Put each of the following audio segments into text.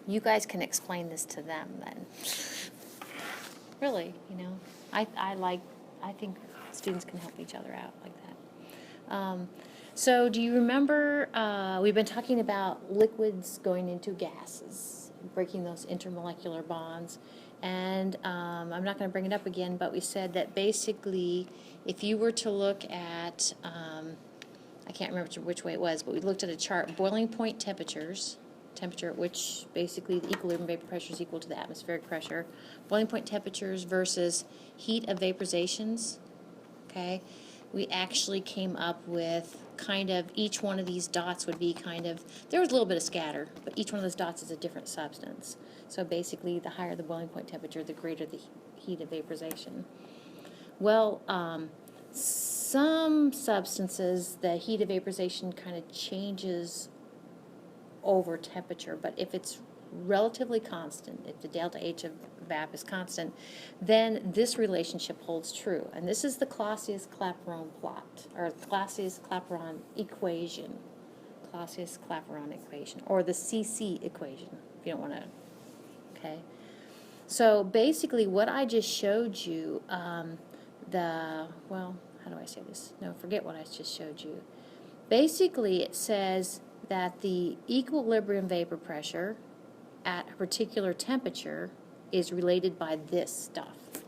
You guys can explain this to them then. Really, you know, I think students can help each other out like that. So do you remember, we've been talking about liquids going into gases, breaking those intermolecular bonds. And I'm not going to bring it up again, but we said that basically if you were to look at, I can't remember which way it was, but we looked at a chart, boiling point temperature, which basically the equilibrium vapor pressure is equal to the atmospheric pressure, boiling point temperatures versus heat of vaporizations, okay? We actually came up with kind of each one of these dots would be kind of, there was a little bit of scatter, but each one of those dots is a different substance. So basically, the higher the boiling point temperature, the greater the heat of vaporization. Well, some substances, the heat of vaporization kind of changes over temperature, but if it's relatively constant, if the delta H of VAP is constant, then this relationship holds true. And this is the Clausius Clapeyron plot, or Clausius Clapeyron equation. Clausius Clapeyron equation, or the CC equation, if you don't want to, okay? So basically what I just showed you, well, how do I say this? No, forget what I just showed you. Basically it says that the equilibrium vapor pressure at a particular temperature is related by this stuff.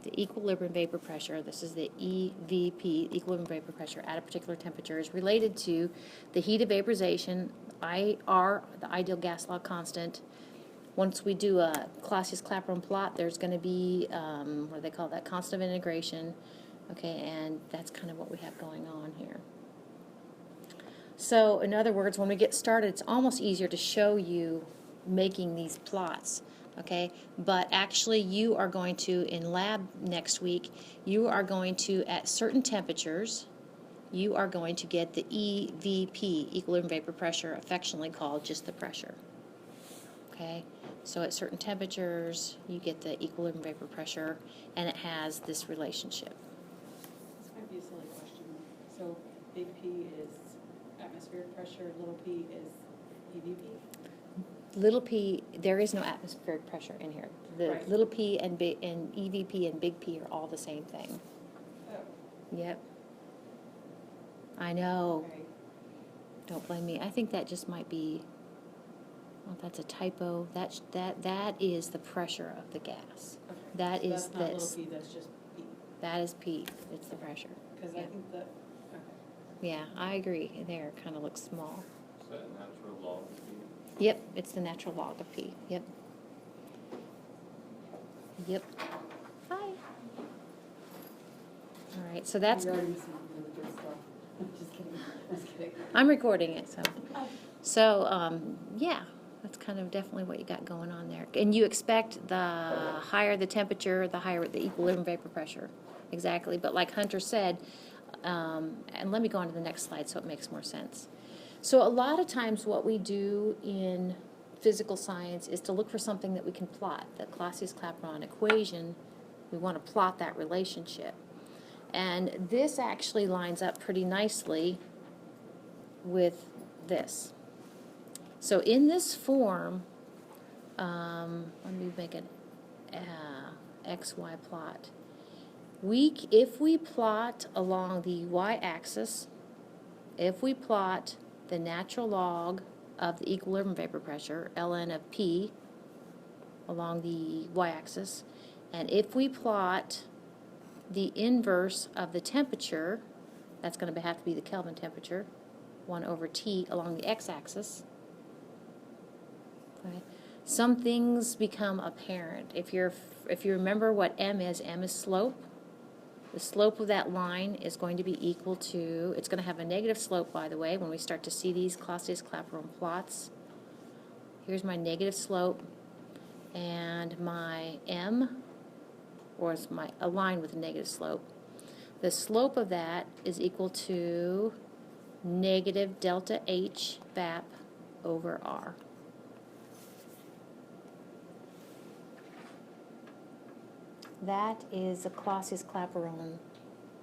The equilibrium vapor pressure, this is the EVP, equilibrium vapor pressure at a particular temperature, is related to the heat of vaporization, IR, the ideal gas law constant. Once we do a Clausius Clapeyron plot, there's going to be, what do they call that, constant of integration. Okay, and that's kind of what we have going on here. So, in other words, when we get started, it's almost easier to show you making these plots, okay? But actually, you are going to, in lab next week, you are going to, at certain temperatures, you are going to get the EVP, equilibrium vapor pressure, affectionately called just the pressure, okay? So at certain temperatures, you get the equilibrium vapor pressure, and it has this relationship. This might be a silly question. So big P is atmospheric pressure, little p is EVP? Little p, there is no atmospheric pressure in here. The Right. little p and EVP and big P are all the same thing. Oh. Yep. I know. Okay. Don't blame me. I think that just might be, well, that's a typo. That is the pressure of the gas. Okay. That So is that's not this. little p, that's just p. That is P. It's the pressure. Because Yeah. I think that, okay. Yeah, I agree. There, kind of looks small. Is that natural log of P? Yep, it's the natural log of P. Yep. Yep. Hi. All right, so that's, You're already seeing really good stuff. Just kidding. Just kidding. I'm recording it, so. So, yeah, that's kind of definitely what you got going on there. And you expect the higher the temperature, the higher the equilibrium vapor pressure. Exactly, but like Hunter said, and let me go on to the next slide so it makes more sense. So a lot of times what we do in physical science is to look for something that we can plot. The Clausius Clapeyron equation, we want to plot that relationship. And this actually lines up pretty nicely with this. So in this form, let me make an XY plot. If we plot along the y-axis, if we plot the natural log of the equilibrium vapor pressure, ln of P, along the y-axis, and if we plot the inverse of the temperature, that's going to have to be the Kelvin temperature, 1 over T along the x-axis, okay, some things become apparent. If you remember what M is slope. The slope of that line is going to be equal to, it's going to have a negative slope, by the way, when we start to see these Clausius Clapeyron plots. Here's my negative slope, and my M, or it's a line with a negative slope. The slope of that is equal to negative delta H VAP over R. That is a Clausius Clapeyron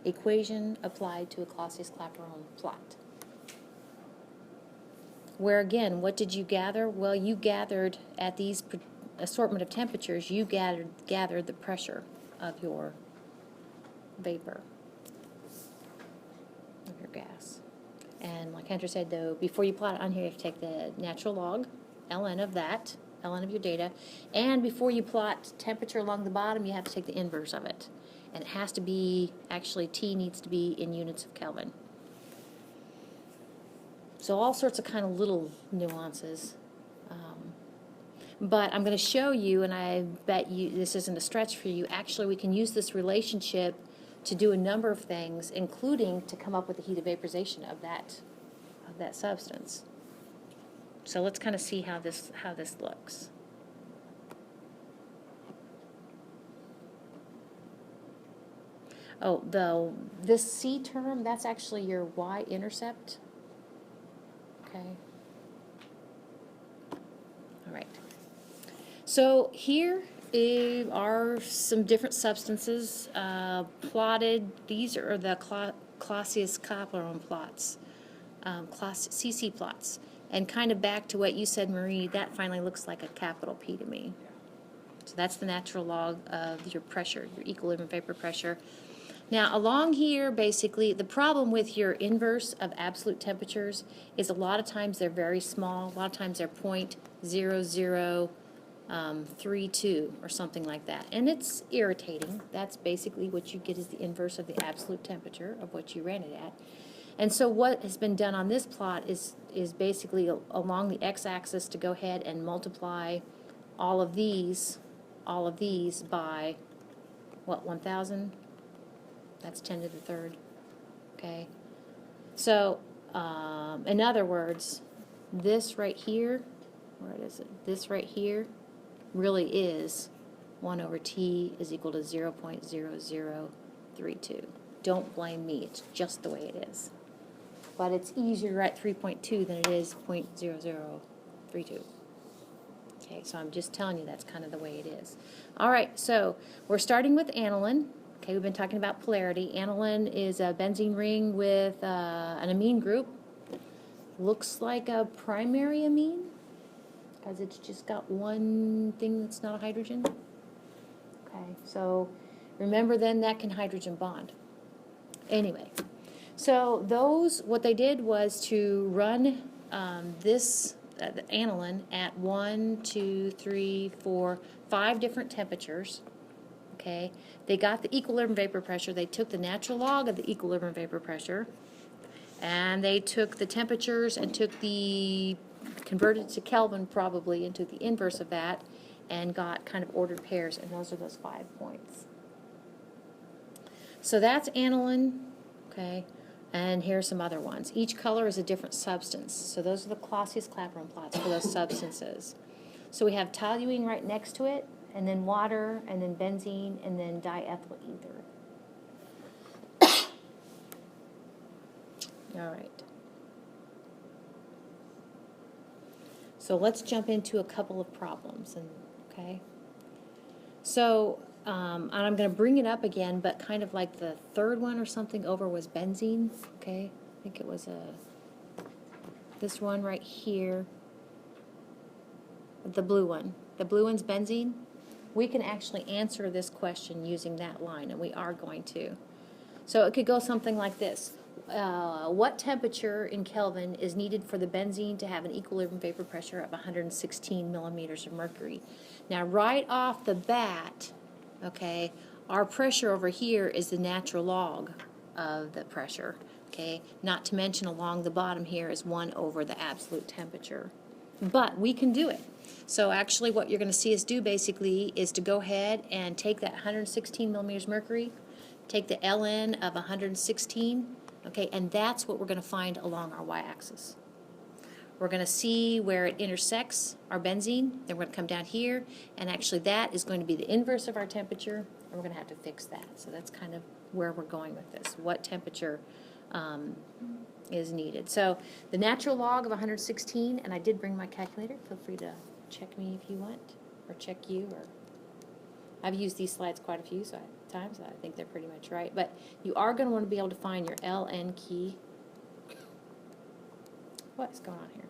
equation applied to a Clausius Clapeyron plot. where again, what did you gather? Well, you gathered at these assortment of temperatures, you gathered the pressure of your vapor, of your gas. And like Hunter said, though, before you plot it on here, you have to take the natural log, ln of that, ln of your data, and before you plot temperature along the bottom, you have to take the inverse of it. And it has to be, actually T needs to be in units of Kelvin. So all sorts of kind of little nuances. But I'm going to show you, and I bet you this isn't a stretch for you, actually we can use this relationship to do a number of things, including to come up with the heat of vaporization of that substance. So let's kind of see how this looks. Oh, this C term, that's actually your y-intercept. Okay. All right. So here are some different substances plotted. These are the Clausius Clapeyron plots, CC plots. And kind of back to what you said, Marie, that finally looks like a capital P to me. So that's the natural log of your pressure, your equilibrium vapor pressure. Now, along here, basically, the problem with your inverse of absolute temperatures is a lot of times they're very small. A lot of times they're 0.0032 or something like that. And it's irritating. That's basically what you get is the inverse of the absolute temperature of what you ran it at. And so what has been done on this plot is basically along the x-axis to go ahead and multiply all of these by, what, 1,000? That's 10 to the third, okay? So, in other words, this right here, where is it? This right here really is 1 over T is equal to 0.0032. Don't blame me, it's just the way it is. But it's easier to write 3.2 than it is 0.0032. Okay, so I'm just telling you that's kind of the way it is. All right, so we're starting with aniline. Okay, we've been talking about polarity. Aniline is a benzene ring with an amine group. Looks like a primary amine because it's just got one thing that's not a hydrogen. Okay, so remember then that can hydrogen bond. Anyway, so what they did was to run this aniline at 1, 2, 3, 4, 5 different temperatures. Okay, they got the equilibrium vapor pressure. They took the natural log of the equilibrium vapor pressure, and they took the temperatures and converted to Kelvin probably, and took the inverse of that, and got kind of ordered pairs, and those are those 5 points. So that's aniline, okay, and here are some other ones. Each color is a different substance. So those are the Clausius Clapeyron plots for those substances. So we have toluene right next to it, and then water, and then benzene, and then diethyl ether. All right. So let's jump into a couple of problems, okay? So, and I'm going to bring it up again, but kind of like the third one or something over was benzene, okay? I think it was this one right here, the blue one. The blue one's benzene. We can actually answer this question using that line, and we are going to. So it could go something like this. What temperature in Kelvin is needed for the benzene to have an equilibrium vapor pressure of 116 millimeters of mercury? Now, right off the bat, okay, our pressure over here is the natural log of the pressure, okay? Not to mention along the bottom here is 1 over the absolute temperature. But we can do it. So actually what you're going to see us do basically is to go ahead and take that 116 millimeters mercury, take the ln of 116, okay, and that's what we're going to find along our y-axis. We're going to see where it intersects our benzene, then we're going to come down here, and actually that is going to be the inverse of our temperature, and we're going to have to fix that. So that's kind of where we're going with this, what temperature is needed. So the natural log of 116, and I did bring my calculator. Feel free to check me if you want, or check you, or I've used these slides quite a few times. I think they're pretty much right. But you are going to want to be able to find your ln key. What's going on here?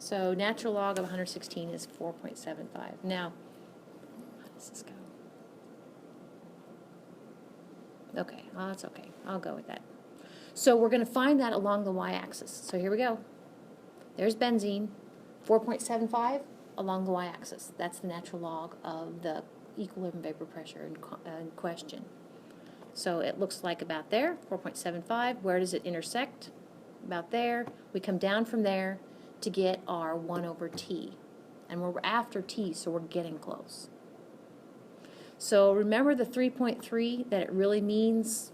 So natural log of 116 is 4.75. Now, how does this go? Okay, well, that's okay. I'll go with that. So we're going to find that along the y-axis. So here we go. There's benzene, 4.75 along the y-axis. That's the natural log of the equilibrium vapor pressure in question. So it looks like about there, 4.75. Where does it intersect? About there. We come down from there to get our 1 over t. And we're after t, so we're getting close. So remember the 3.3, that it really means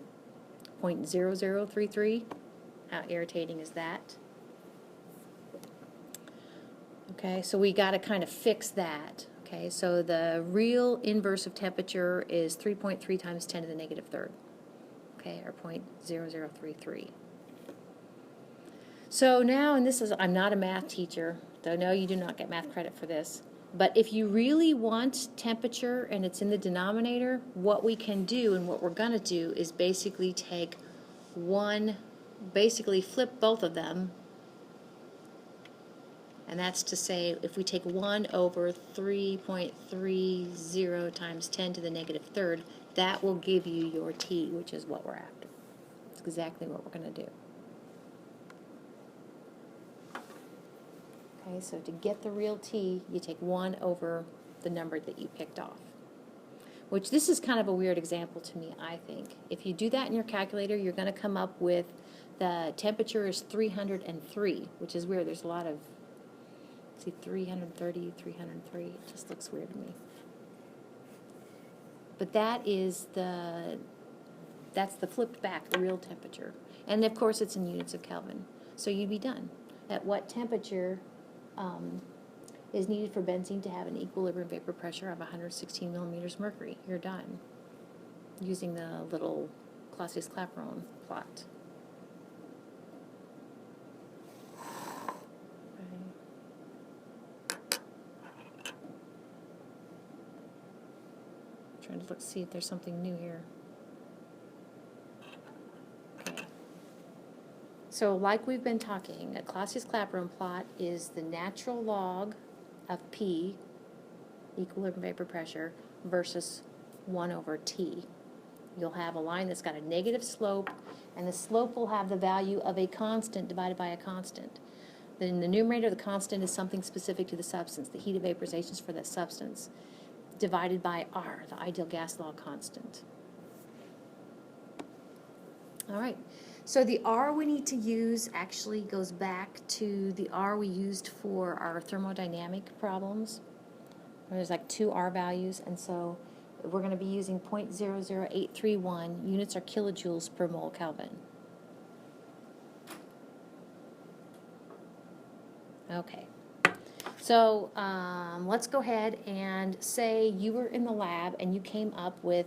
0.0033? How irritating is that? Okay, so we got to kind of fix that. Okay, so the real inverse of temperature is 3.3 times 10 to the negative third. Okay, or 0.0033. So now, and this is, I'm not a math teacher, though no, you do not get math credit for this. But if you really want temperature and it's in the denominator, what we can do and what we're going to do is basically take basically flip both of them. And that's to say, if we take 1 over 3.30 times 10 to the negative third, that will give you your t, which is what we're after. It's exactly what we're going to do. Okay, so to get the real t, you take 1 over the number that you picked off. Which, this is kind of a weird example to me, I think. If you do that in your calculator, you're going to come up with the temperature is 303, which is weird. There's a lot of, see, 330, 303. It just looks weird to me. But that's the flipped back, the real temperature. And of course it's in units of Kelvin. So you'd be done. At what temperature is needed for benzene to have an equilibrium vapor pressure of 116 millimeters mercury? You're done. Using the little Clausius Clapeyron plot. Trying to see if there's something new here. Okay. So like we've been talking, a Clausius Clapeyron plot is the natural log of P, equilibrium vapor pressure, versus 1 over T. You'll have a line that's got a negative slope, and the slope will have the value of a constant divided by a constant. Then the numerator of the constant is something specific to the substance, the heat of vaporization for that substance, divided by R, the ideal gas law constant. All right, so the R we need to use actually goes back to the R we used for our thermodynamic problems. There's like 2 R values, and so we're going to be using 0.00831. Units are kilojoules per mole Kelvin. Okay. So let's go ahead and say you were in the lab and you came up with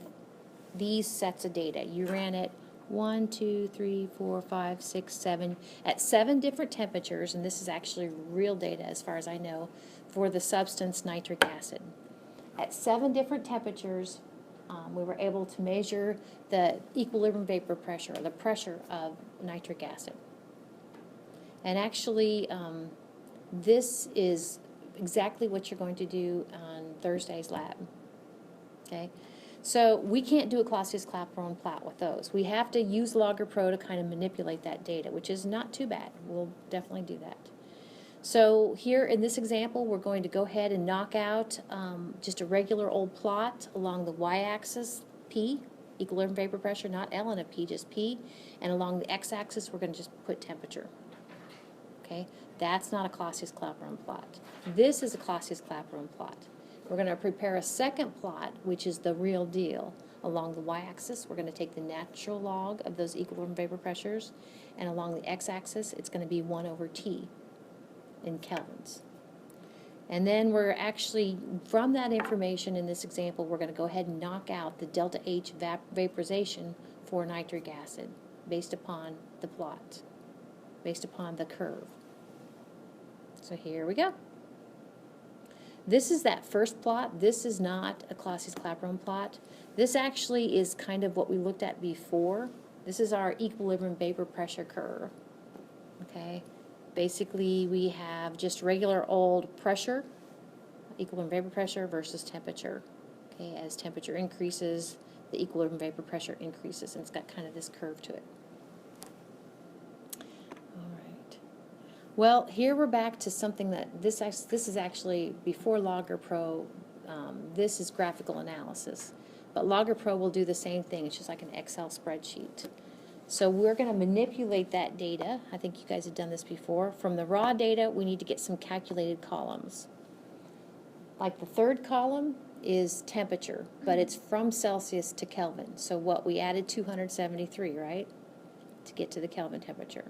these sets of data. You ran it 1, 2, 3, 4, 5, 6, 7 at 7 different temperatures, and this is actually real data as far as I know for the substance nitric acid. At 7 different temperatures, we were able to measure the equilibrium vapor pressure, or the pressure of nitric acid. And actually, this is exactly what you're going to do on Thursday's lab. Okay, so we can't do a Clausius Clapeyron plot with those. We have to use Logger Pro to kind of manipulate that data, which is not too bad. We'll definitely do that. So here in this example, we're going to go ahead and knock out just a regular old plot along the y-axis, P, equilibrium vapor pressure, not ln of P, just P, and along the x-axis, we're going to just put temperature. Okay, that's not a Clausius Clapeyron plot. This is a Clausius Clapeyron plot. We're going to prepare a second plot, which is the real deal. Along the y-axis, we're going to take the natural log of those equilibrium vapor pressures, and along the x-axis, it's going to be 1 over T in kelvins. And then we're actually, from that information in this example, we're going to go ahead and knock out the delta H vaporization for nitric acid based upon the plot, based upon the curve. So here we go. This is that first plot. This is not a Clausius Clapeyron plot. This actually is kind of what we looked at before. This is our equilibrium vapor pressure curve. Okay, basically we have just regular old pressure, equilibrium vapor pressure versus temperature. Okay, as temperature increases, the equilibrium vapor pressure increases, and it's got kind of this curve to it. All right. Well, here we're back to something that this is actually before Logger Pro. This is graphical analysis, but Logger Pro will do the same thing. It's just like an Excel spreadsheet. So we're going to manipulate that data. I think you guys have done this before. From the raw data, we need to get some calculated columns. Like the third column is temperature, but it's from Celsius to Kelvin. So what, we added 273, right, to get to the Kelvin temperature.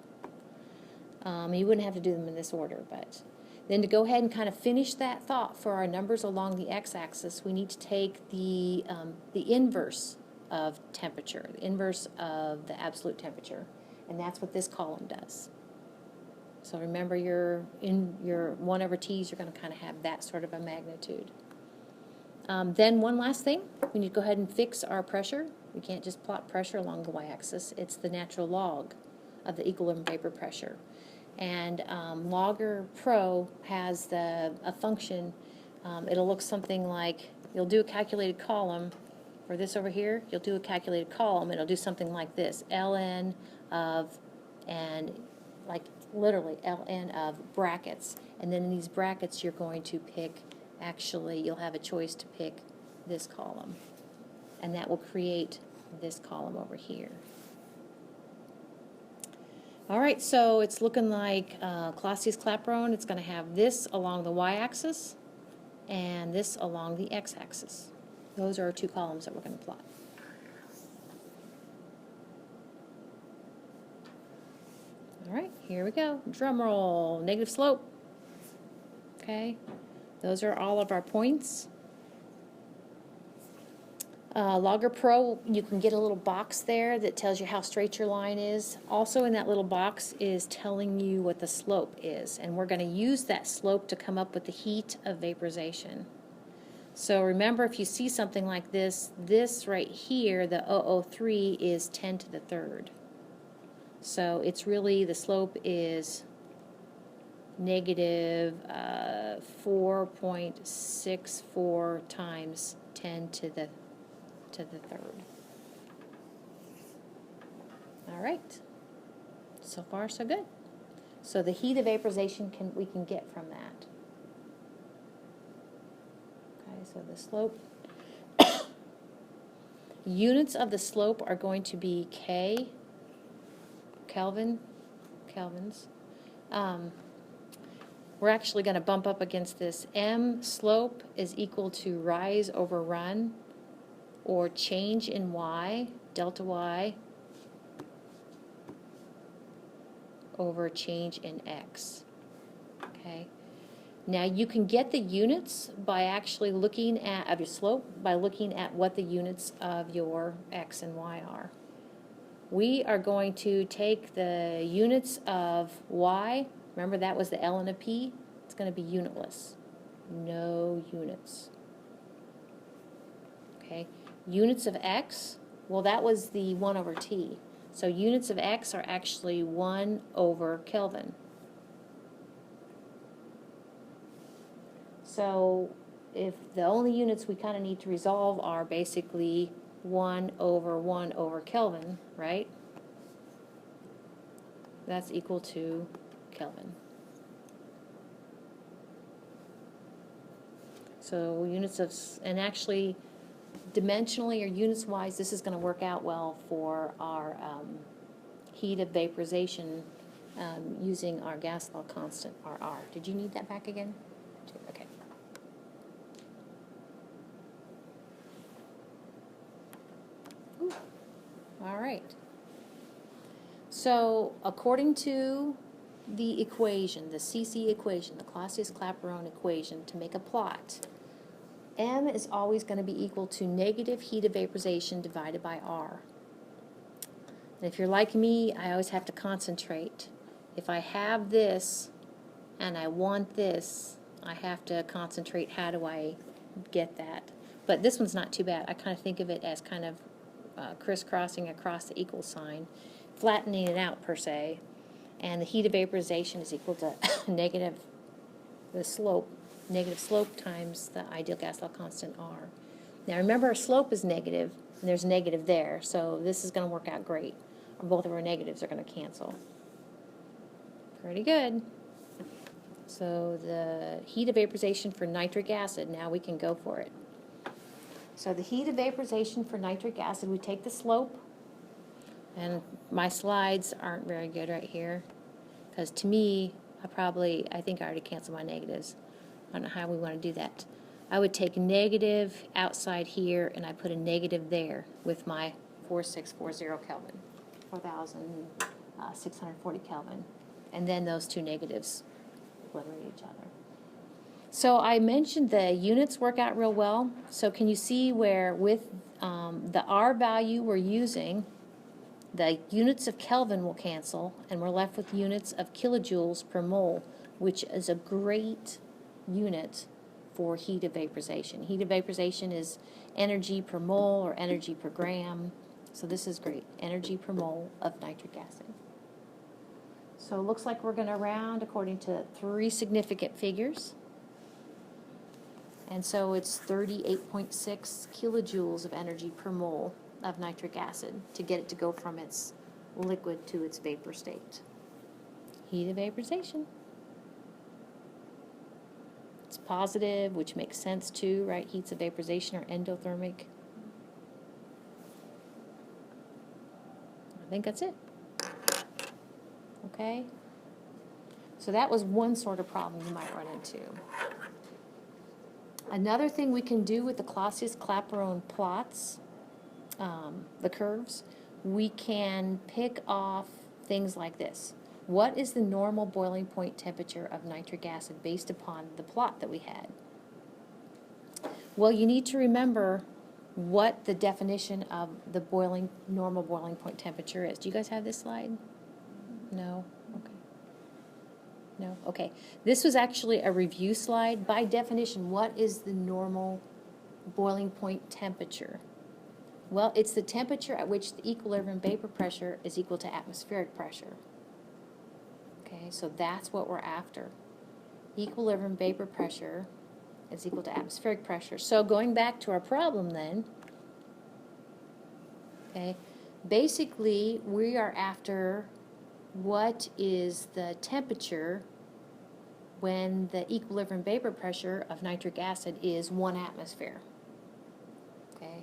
You wouldn't have to do them in this order, but then to go ahead and kind of finish that thought for our numbers along the x-axis, we need to take the inverse of temperature, the inverse of the absolute temperature, and that's what this column does. So remember, in your 1 over t's, you're going to kind of have that sort of a magnitude. Then one last thing, we need to go ahead and fix our pressure. We can't just plot pressure along the y-axis. It's the natural log of the equilibrium vapor pressure. And Logger Pro has a function. It'll look something like, you'll do a calculated column for this over here. You'll do a calculated column. It'll do something like this, ln of, and like literally ln of brackets. And then in these brackets, you're going to pick, actually, you'll have a choice to pick this column. And that will create this column over here. All right, so it's looking like Clausius Clapeyron. It's going to have this along the y-axis and this along the x-axis. Those are our two columns that we're going to plot. All right, here we go. Drum roll. Negative slope. Okay, those are all of our points. Logger Pro, you can get a little box there that tells you how straight your line is. Also in that little box is telling you what the slope is, and we're going to use that slope to come up with the heat of vaporization. So remember, if you see something like this, this right here, the 003 is 10 to the third. So it's really, the slope is negative 4.64 times 10 to the third. All right, so far so good. So the heat of vaporization we can get from that. Okay, so the slope, units of the slope are going to be K, kelvins. We're actually going to bump up against this. M slope is equal to rise over run, or change in y, delta y, over change in x. Okay. Now you can get the units by actually looking at of your slope by looking at what the units of your x and y are. We are going to take the units of y. Remember, that was the ln of p. It's going to be unitless. No units. Okay. Units of x, well, that was the 1 over t. So units of x are actually 1 over Kelvin. So if the only units we kind of need to resolve are basically 1 over Kelvin, right? That's equal to Kelvin. So units of, and actually dimensionally or units wise, this is going to work out well for our heat of vaporization using our gas law constant, RR. Did you need that back again? Okay. Ooh. All right. So according to the equation, the CC equation, the Clausius Clapeyron equation, to make a plot, M is always going to be equal to negative heat of vaporization divided by R. And if you're like me, I always have to concentrate. If I have this and I want this, I have to concentrate, how do I get that? But this one's not too bad. I kind of think of it as kind of crisscrossing across the equal sign, flattening it out per se. and the heat of vaporization is equal to negative slope times the ideal gas law constant R. Now remember, our slope is negative, and there's a negative there, so this is going to work out great. Both of our negatives are going to cancel. Pretty good. So the heat of vaporization for nitric acid, now we can go for it. So the heat of vaporization for nitric acid, we take the slope, and my slides aren't very good right here, because to me, I think I already canceled my negatives. I don't know how we want to do that. I would take negative outside here, and I put a negative there with my 4640 Kelvin, 4,640 Kelvin, and then those two negatives obliterate each other. So I mentioned the units work out real well. So can you see where with the R value we're using, the units of Kelvin will cancel, and we're left with units of kilojoules per mole, which is a great unit for heat of vaporization. Heat of vaporization is energy per mole or energy per gram. So this is great, energy per mole of nitric acid. So it looks like we're going to round according to 3 significant figures. And so it's 38.6 kilojoules of energy per mole of nitric acid to get it to go from its liquid to its vapor state. Heat of vaporization. It's positive, which makes sense too, right? Heats of vaporization are endothermic. I think that's it. Okay? So that was one sort of problem you might run into. Another thing we can do with the Clausius Clapeyron plots, the curves, we can pick off things like this. What is the normal boiling point temperature of nitric acid based upon the plot that we had? Well, you need to remember what the definition of the normal boiling point temperature is. Do you guys have this slide? No? Okay. No? Okay. This was actually a review slide. By definition, what is the normal boiling point temperature? Well, it's the temperature at which the equilibrium vapor pressure is equal to atmospheric pressure. Okay, so that's what we're after. Equilibrium vapor pressure is equal to atmospheric pressure. So going back to our problem then, okay, basically we are after what is the temperature when the equilibrium vapor pressure of nitric acid is 1 atmosphere. Okay.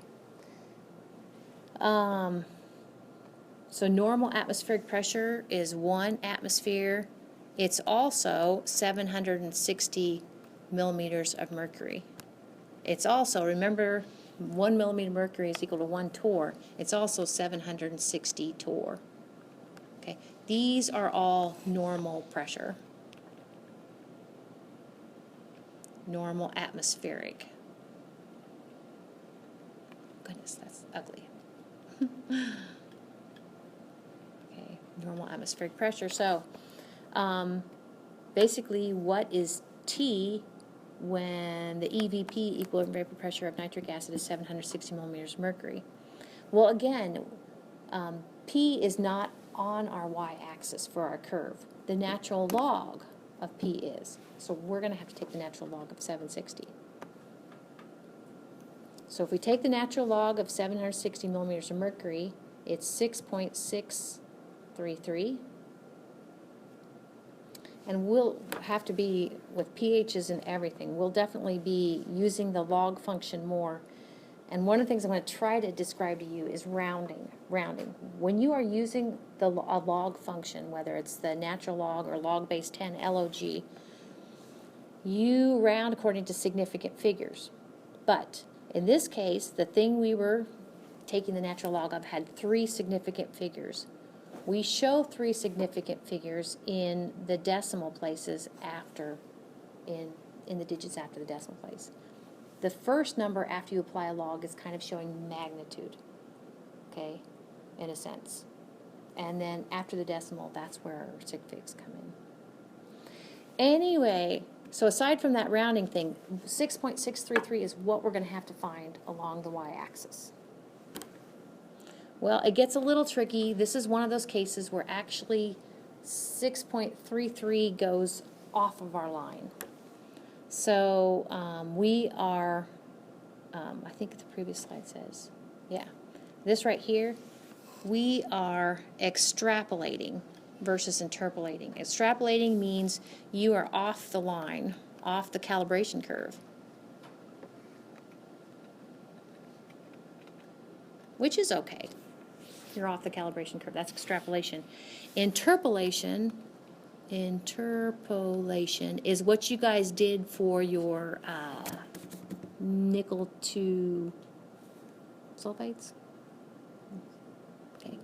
So normal atmospheric pressure is 1 atmosphere. It's also 760 millimeters of mercury. It's also, remember, 1 millimeter mercury is equal to 1 torr. It's also 760 torr. Okay, these are all normal pressure. Normal atmospheric. Goodness, that's ugly. Okay, normal atmospheric pressure. So, basically, what is T when the EVP, equilibrium vapor pressure of nitric acid, is 760 millimeters mercury? Well, again, P is not on our y-axis for our curve. The natural log of P is. So we're going to have to take the natural log of 760. So if we take the natural log of 760 millimeters of mercury, it's 6.633. And we'll have to be, with pHs and everything, we'll definitely be using the log function more. And one of the things I'm going to try to describe to you is rounding. When you are using a log function, whether it's the natural log or log base 10 log, you round according to significant figures. But in this case, the thing we were taking the natural log of had 3 significant figures. We show 3 significant figures in the decimal places after, in the digits after the decimal place. The first number after you apply a log is kind of showing magnitude, okay, in a sense. And then after the decimal, that's where our sig figs come in. Anyway, so aside from that rounding thing, 6.633 is what we're going to have to find along the y-axis. Well, it gets a little tricky. This is one of those cases where actually 6.33 goes off of our line. So we are, I think the previous slide says, yeah, this right here, we are extrapolating versus interpolating. Extrapolating means you are off the line, off the calibration curve, which is okay. You're off the calibration curve. That's extrapolation. Interpolation is what you guys did for your nickel 2 sulfates. Okay.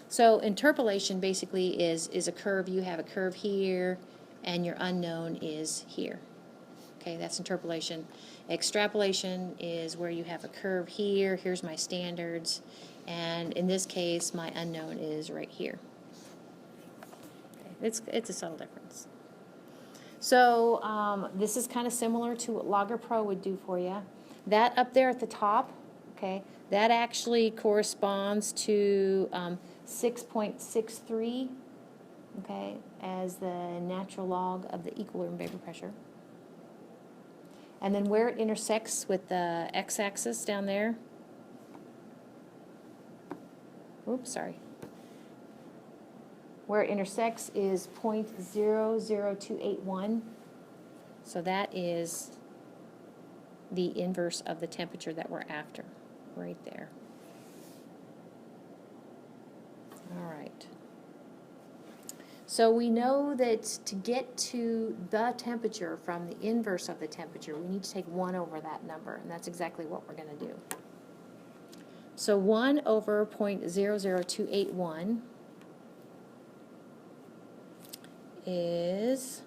So interpolation basically is a curve. You have a curve here, and your unknown is here. Okay, that's interpolation. Extrapolation is where you have a curve here. Here's my standards, and in this case, my unknown is right here. Okay, it's a subtle difference. So this is kind of similar to what Logger Pro would do for you. That up there at the top, okay, that actually corresponds to 6.63, okay, as the natural log of the equilibrium vapor pressure. And then where it intersects with the x-axis down there, oops, sorry. Where it intersects is 0.00281. So that is the inverse of the temperature that we're after, right there. All right. So we know that to get to the temperature from the inverse of the temperature, we need to take 1 over that number, and that's exactly what we're going to do. So 1 over 0.00281 is,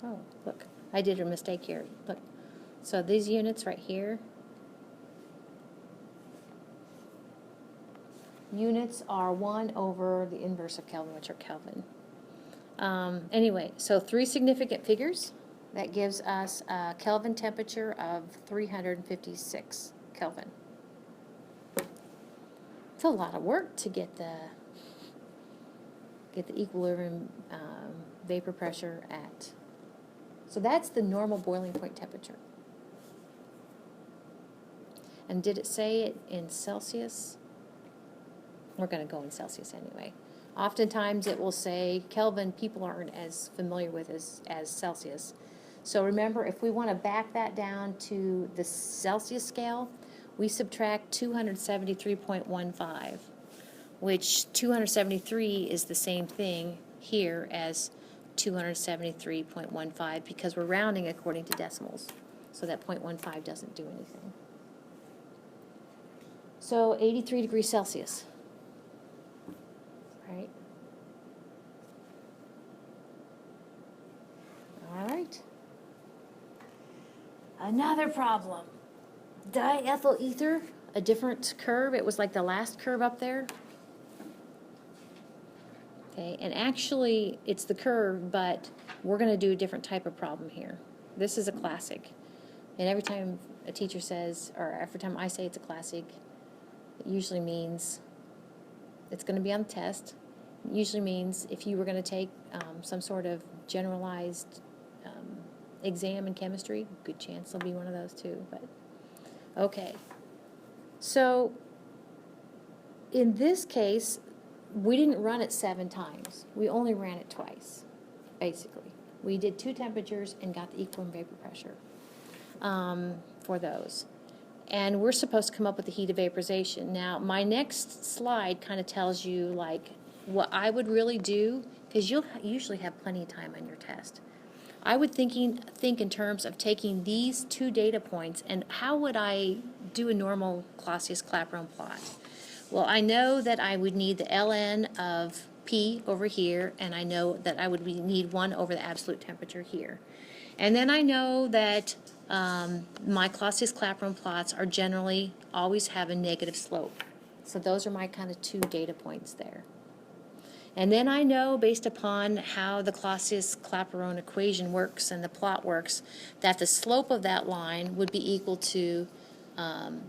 oh, look, I did a mistake here. Look, so these units right here, units are 1 over the inverse of Kelvin, which are Kelvin. Anyway, so 3 significant figures. That gives us a Kelvin temperature of 356 Kelvin. It's a lot of work to get the equilibrium vapor pressure at. So that's the normal boiling point temperature. And did it say it in Celsius? We're going to go in Celsius anyway. Oftentimes it will say Kelvin, people aren't as familiar with as Celsius. So remember, if we want to back that down to the Celsius scale, we subtract 273.15, which 273 is the same thing here as 273.15 because we're rounding according to decimals. So that 0.15 doesn't do anything. So 83 degrees Celsius. Right. All right. Another problem. Diethyl ether, a different curve. It was like the last curve up there. Okay, and actually it's the curve, but we're going to do a different type of problem here. This is a classic. And every time a teacher says, or every time I say it's a classic, it usually means it's going to be on the test. It usually means if you were going to take some sort of generalized exam in chemistry, good chance there'll be one of those too. But okay, so in this case, we didn't run it 7 times. We only ran it twice, basically. We did 2 temperatures and got the equilibrium vapor pressure for those. And we're supposed to come up with the heat of vaporization. Now, my next slide kind of tells you like what I would really do, because you'll usually have plenty of time on your test. I would think in terms of taking these 2 data points and how would I do a normal Clausius Clapeyron plot? Well, I know that I would need the ln of P over here, and I know that I would need 1 over the absolute temperature here. And then I know that my Clausius Clapeyron plots are generally always have a negative slope. So those are my kind of 2 data points there. And then I know, based upon how the Clausius Clapeyron equation works and the plot works, that the slope of that line would be equal to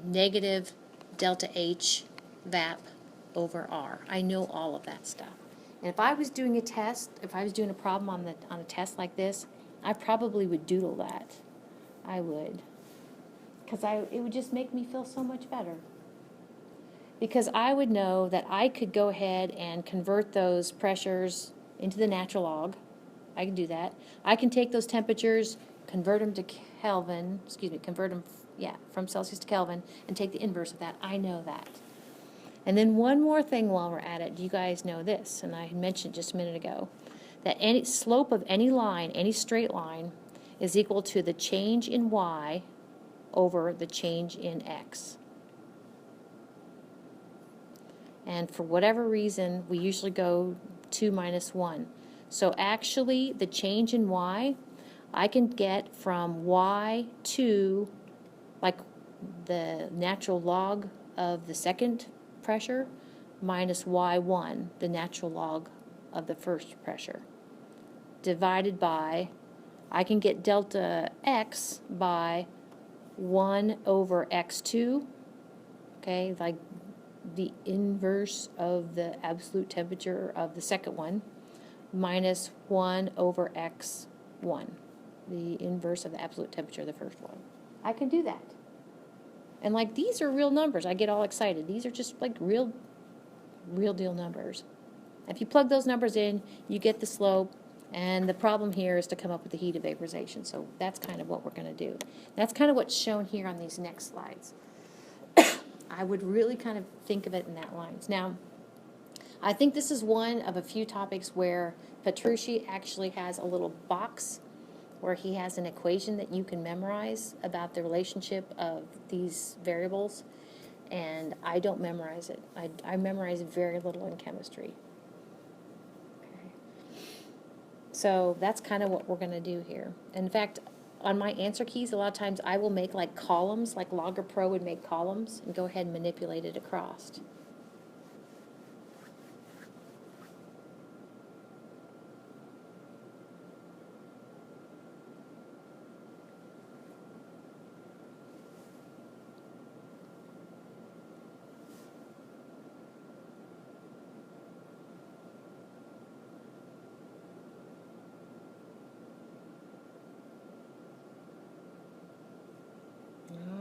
negative delta H VAP over R. I know all of that stuff. And if I was doing a test, if I was doing a problem on a test like this, I probably would doodle that. I would. Because it would just make me feel so much better. Because I would know that I could go ahead and convert those pressures into the natural log. I can do that. I can take those temperatures, convert them to Kelvin, convert them, from Celsius to Kelvin, and take the inverse of that. I know that. And then one more thing while we're at it, you guys know this, and I mentioned just a minute ago, that any slope of any line, any straight line, is equal to the change in y over the change in x. And for whatever reason, we usually go 2 minus 1. So actually, the change in y, I can get from y to, like, the natural log of the second pressure minus y1, the natural log of the first pressure, divided by, I can get delta x by 1 over x2, okay, like the inverse of the absolute temperature of the second one, minus 1 over x1, the inverse of the absolute temperature of the first one. I can do that. And like, these are real numbers. I get all excited. These are just like real deal numbers. If you plug those numbers in, you get the slope, and the problem here is to come up with the heat of vaporization. So that's kind of what we're going to do. That's kind of what's shown here on these next slides. I would really kind of think of it in that lines. Now, I think this is one of a few topics where Petrucci actually has a little box where he has an equation that you can memorize about the relationship of these variables, and I don't memorize it. I memorize very little in chemistry. Okay. So that's kind of what we're going to do here. In fact, on my answer keys, a lot of times I will make like columns, like Logger Pro would make columns, and go ahead and manipulate it across.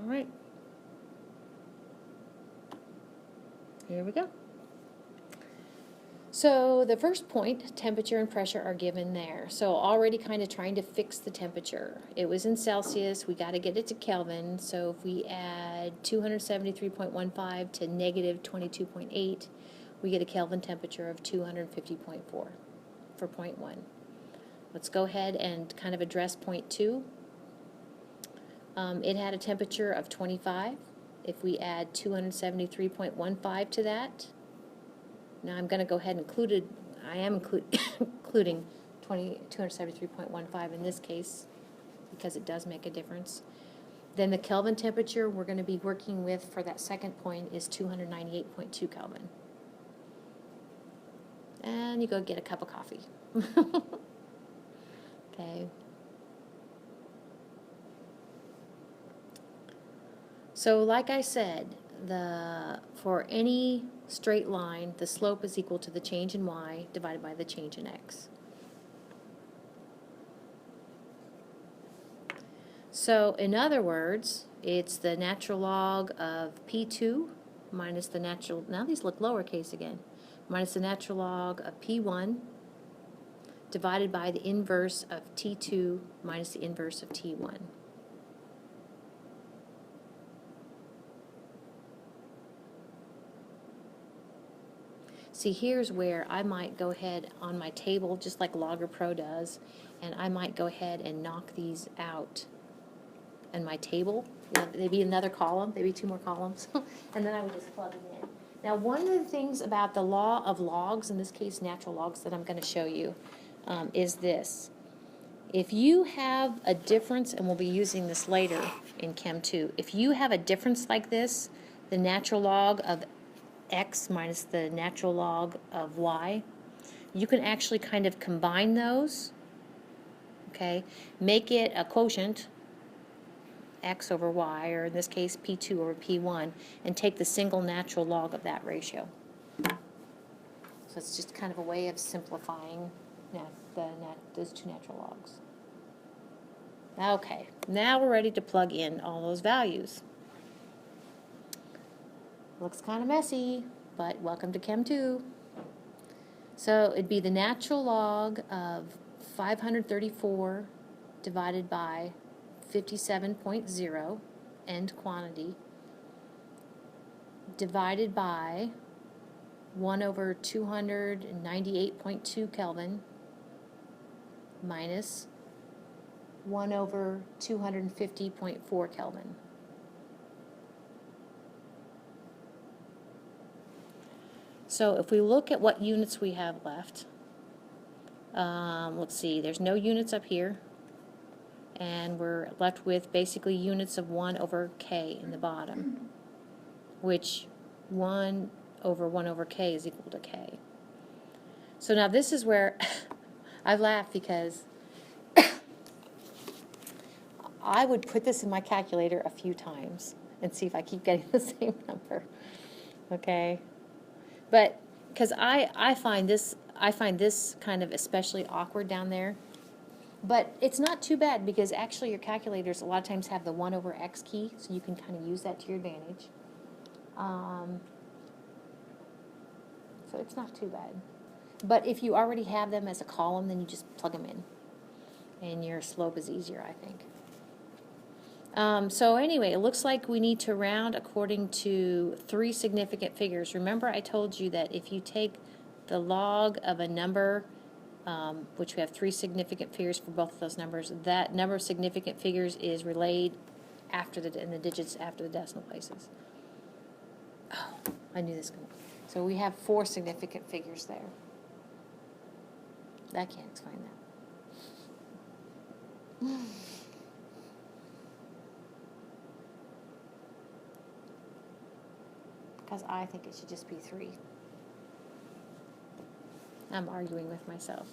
All right. Here we go. So the first point, temperature and pressure, are given there. So already kind of trying to fix the temperature. It was in Celsius. We got to get it to Kelvin. So if we add 273.15 to negative 22.8, we get a Kelvin temperature of 250.4 for point 1. Let's go ahead and kind of address point 2. It had a temperature of 25. If we add 273.15 to that, now I'm going to go ahead and include it. I am including 273.15 in this case because it does make a difference. Then the Kelvin temperature we're going to be working with for that second point is 298.2 Kelvin. And you go get a cup of coffee. Okay. So like I said, for any straight line, the slope is equal to the change in y divided by the change in x. So in other words, it's the natural log of P2 minus the natural, now these look lowercase again, minus the natural log of P1 divided by the inverse of T2 minus the inverse of T1. See, here's where I might go ahead on my table, just like Logger Pro does, and I might go ahead and knock these out in my table. You know, they'd be another column, maybe 2 more columns, and then I would just plug them in. Now, one of the things about the law of logs, in this case natural logs, that I'm going to show you is this. If you have a difference, and we'll be using this later in Chem 2, if you have a difference like this, the natural log of x minus the natural log of y, you can actually kind of combine those, okay, make it a quotient, x over y, or in this case P2 over P1, and take the single natural log of that ratio. So it's just kind of a way of simplifying those two natural logs. Okay, now we're ready to plug in all those values. Looks kind of messy, but welcome to Chem 2. So it'd be the natural log of 534 divided by 57.0, end quantity, divided by 1 over 298.2 Kelvin minus 1 over 250.4 Kelvin. So if we look at what units we have left, let's see, there's no units up here, and we're left with basically units of 1 over K in the bottom, which 1 over K is equal to K. So now this is where I laugh, because I would put this in my calculator a few times and see if I keep getting the same number. Okay? But because I find this kind of especially awkward down there. But it's not too bad, because actually your calculators a lot of times have the 1 over X key, so you can kind of use that to your advantage. So it's not too bad. But if you already have them as a column, then you just plug them in. And your slope is easier, I think. So anyway, it looks like we need to round according to 3 significant figures. Remember, I told you that if you take the log of a number, which we have 3 significant figures for both of those numbers, that number of significant figures is relayed in the digits after the decimal places. Oh, I knew this. So we have 4 significant figures there. I can't explain that. Because I think it should just be 3. I'm arguing with myself.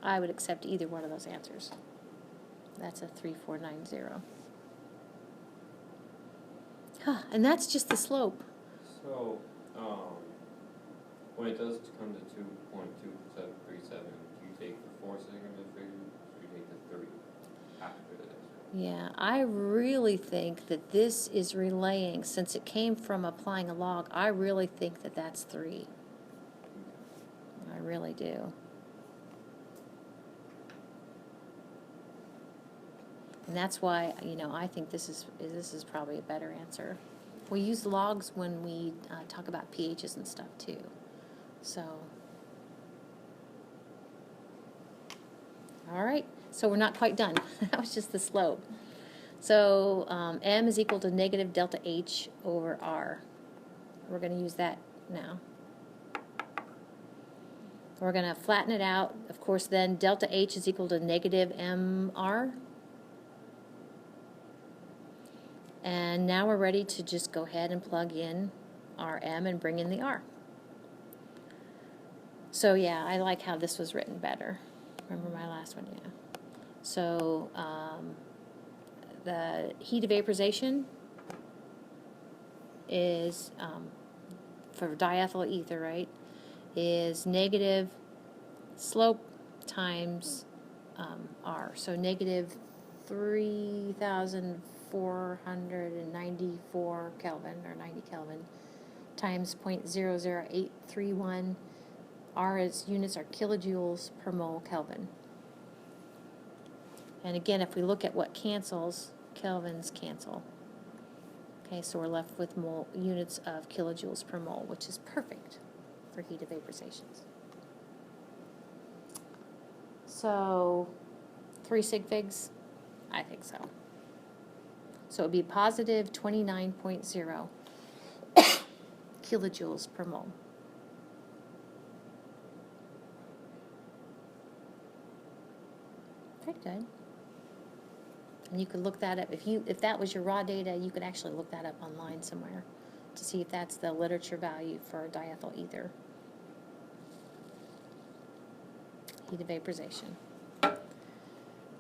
I would accept either one of those answers. That's a 3490. And that's just the slope. So, when it does come to 2.2737, do you take the 4 significant figures, or do you take the 3 after this? Yeah, I really think that this is relaying, since it came from applying a log, I really think that that's 3. I really do. And that's why, I think this is probably a better answer. We use logs when we talk about pHs and stuff too. So, all right. So we're not quite done. That was just the slope. So m is equal to negative delta h over r. We're going to use that now. We're going to flatten it out. Of course, then delta h is equal to negative mr. And now we're ready to just go ahead and plug in our m and bring in the r. So yeah, I like how this was written better. Remember my last one? Yeah. So the heat of vaporization is, for diethyl ether, right, is negative slope times r. So negative 3,494 Kelvin, or 90 Kelvin, times 0.00831. R is units are kilojoules per mole Kelvin. And again, if we look at what cancels, kelvins cancel. Okay, so we're left with units of kilojoules per mole, which is perfect for heat of vaporizations. So 3 sig figs? I think so. So it would be positive 29.0 kilojoules per mole. Pretty good. And you could look that up. If that was your raw data, you could actually look that up online somewhere to see if that's the literature value for diethyl ether. Heat of vaporization.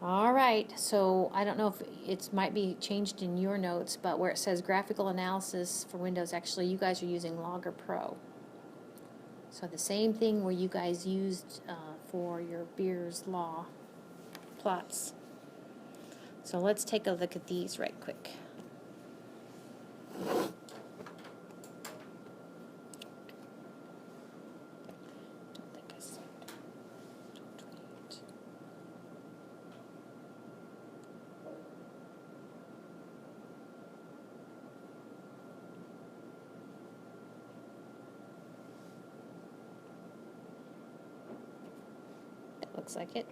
All right, so I don't know if it might be changed in your notes, but where it says graphical analysis for Windows, actually you guys are using Logger Pro. So the same thing where you guys used for your Beer's Law plots. So let's take a look at these right quick. Don't think I saved. 28. That looks like it.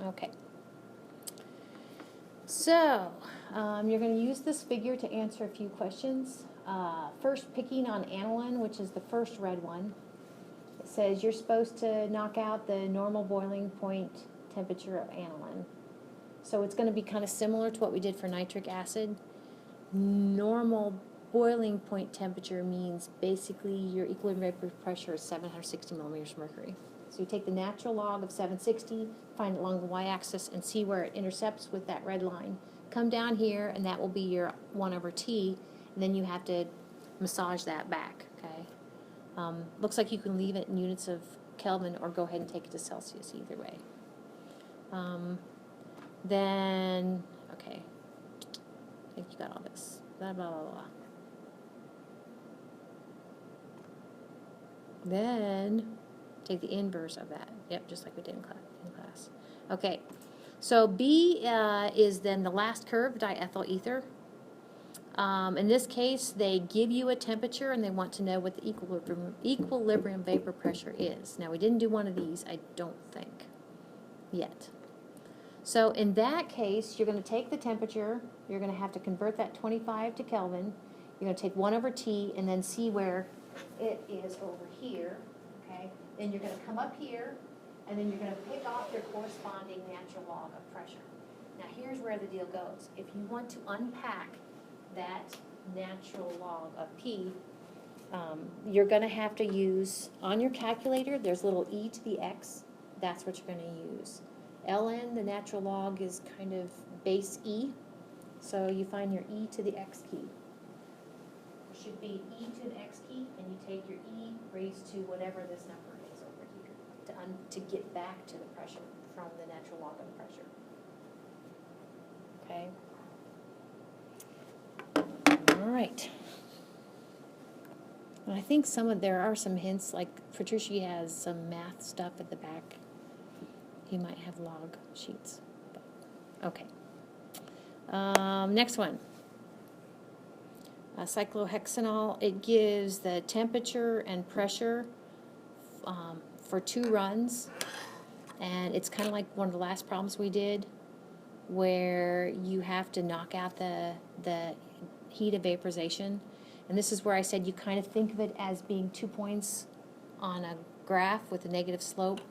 Okay. So, you're going to use this figure to answer a few questions. First, picking on aniline, which is the first red one. It says you're supposed to knock out the normal boiling point temperature of aniline. So it's going to be kind of similar to what we did for nitric acid. Normal boiling point temperature means basically your equilibrium vapor pressure is 760 millimeters of mercury. So you take the natural log of 760, find it along the y-axis, and see where it intercepts with that red line. Come down here, and that will be your 1/T, and then you have to massage that back, okay? Looks like you can leave it in units of Kelvin or go ahead and take it to Celsius, either way. Then, okay, I think you got all this. Blah, blah, blah, blah. Then, take the inverse of that. Yep, just like we did in class. Okay, so B is then the last curve, diethyl ether. In this case, they give you a temperature and they want to know what the equilibrium vapor pressure is. Now, we didn't do one of these, I don't think, yet. So in that case, you're going to take the temperature, you're going to have to convert that 25 to Kelvin, you're going to take 1/T and then see where it is over here, okay? Then you're going to come up here, and then you're going to pick off your corresponding natural log of pressure. Now here's where the deal goes. If you want to unpack that natural log of P, you're going to have to use, on your calculator, there's little e to the x, that's what you're going to use. ln, the natural log, is kind of base e, so you find your e to the x key. There should be e to an x key, and you take your e raised to whatever this number is over here to get back to the pressure from the natural log of pressure. Okay? All right. And I think there are some hints, like Patricia has some math stuff at the back. You might have log sheets. But, okay. Next one. Cyclohexanol. It gives the temperature and pressure for 2 runs. And it's kind of like one of the last problems we did, where you have to knock out the heat of vaporization. And this is where I said you kind of think of it as being 2 points on a graph with a negative slope.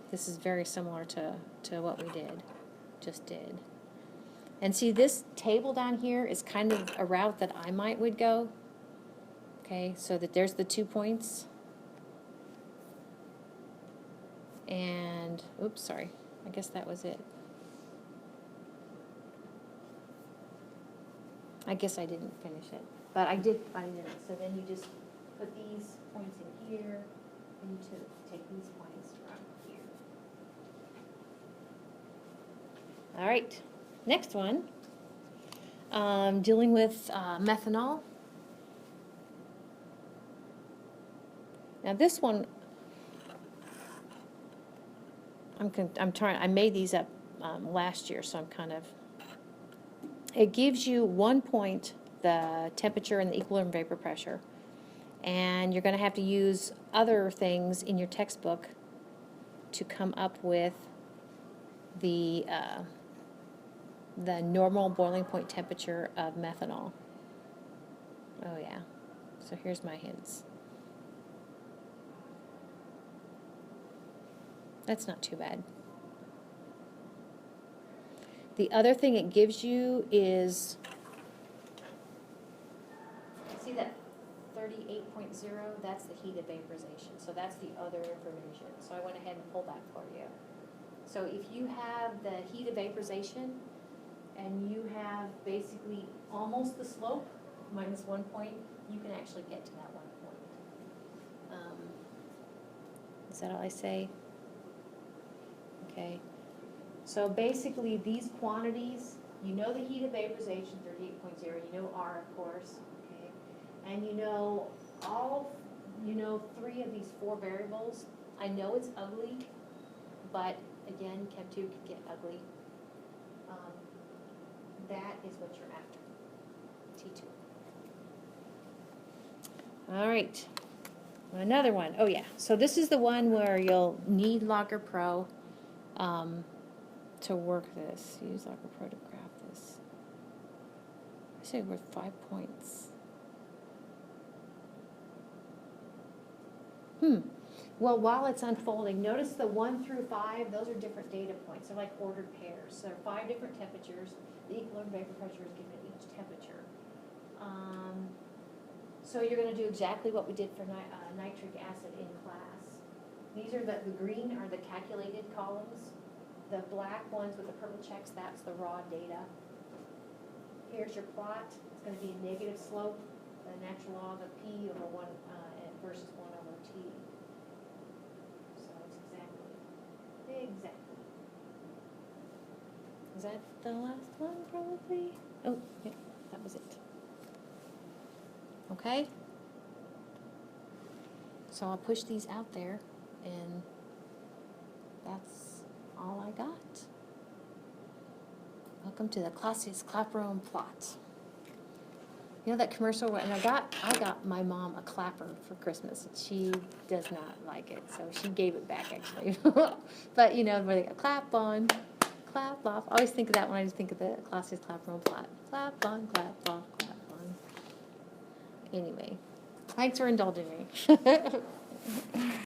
This is very similar to what we just did. And see, this table down here is kind of a route that I would go. Okay, so that there's the 2 points. And, oops, sorry, I guess that was it. I guess I didn't finish it, but I did find it. So then you just put these points in here, and you take these points from here. All right, next one, dealing with methanol. Now this one, I made these up last year, so I'm kind of, it gives you 1 point, the temperature and the equilibrium vapor pressure. And you're going to have to use other things in your textbook to come up with the normal boiling point temperature of methanol. Oh yeah, so here's my hints. That's not too bad. The other thing it gives you is, see that 38.0, that's the heat of vaporization. So that's the other information. So I went ahead and pulled that for you. So if you have the heat of vaporization and you have basically almost the slope minus 1 point, you can actually get to that 1 point. Is that all I say? Okay. So basically these quantities, you know the heat of vaporization, 38.0, you know R of course, okay? And you know three of these four variables. I know it's ugly, but again, Chem 2 can get ugly. That is what you're after, T2. All right, another one. Oh yeah, so this is the one where you'll need Logger Pro to work this. Use Logger Pro to graph this. I say worth 5 points. Well, while it's unfolding, notice the 1 through 5, those are different data points. They're like ordered pairs. So there are 5 different temperatures. The equilibrium vapor pressure is given at each temperature. So you're going to do exactly what we did for nitric acid in class. These are the green are the calculated columns. The black ones with the purple checks, that's the raw data. Here's your plot. It's going to be a negative slope, the natural log of P over 1 versus 1 over T. So it's exactly. Is that the last one, probably? Oh, yeah, that was it. Okay? So I'll push these out there, and that's all I got. Welcome to the Clausius Clapeyron plot. You know that commercial, and I got my mom a clapper for Christmas. She does not like it, so she gave it back actually. But you know, where they go clap on, clap off. I always think of that when I just think of the Clausius Clapeyron plot. Clap on, clap off, clap on. Anyway, thanks for indulging me.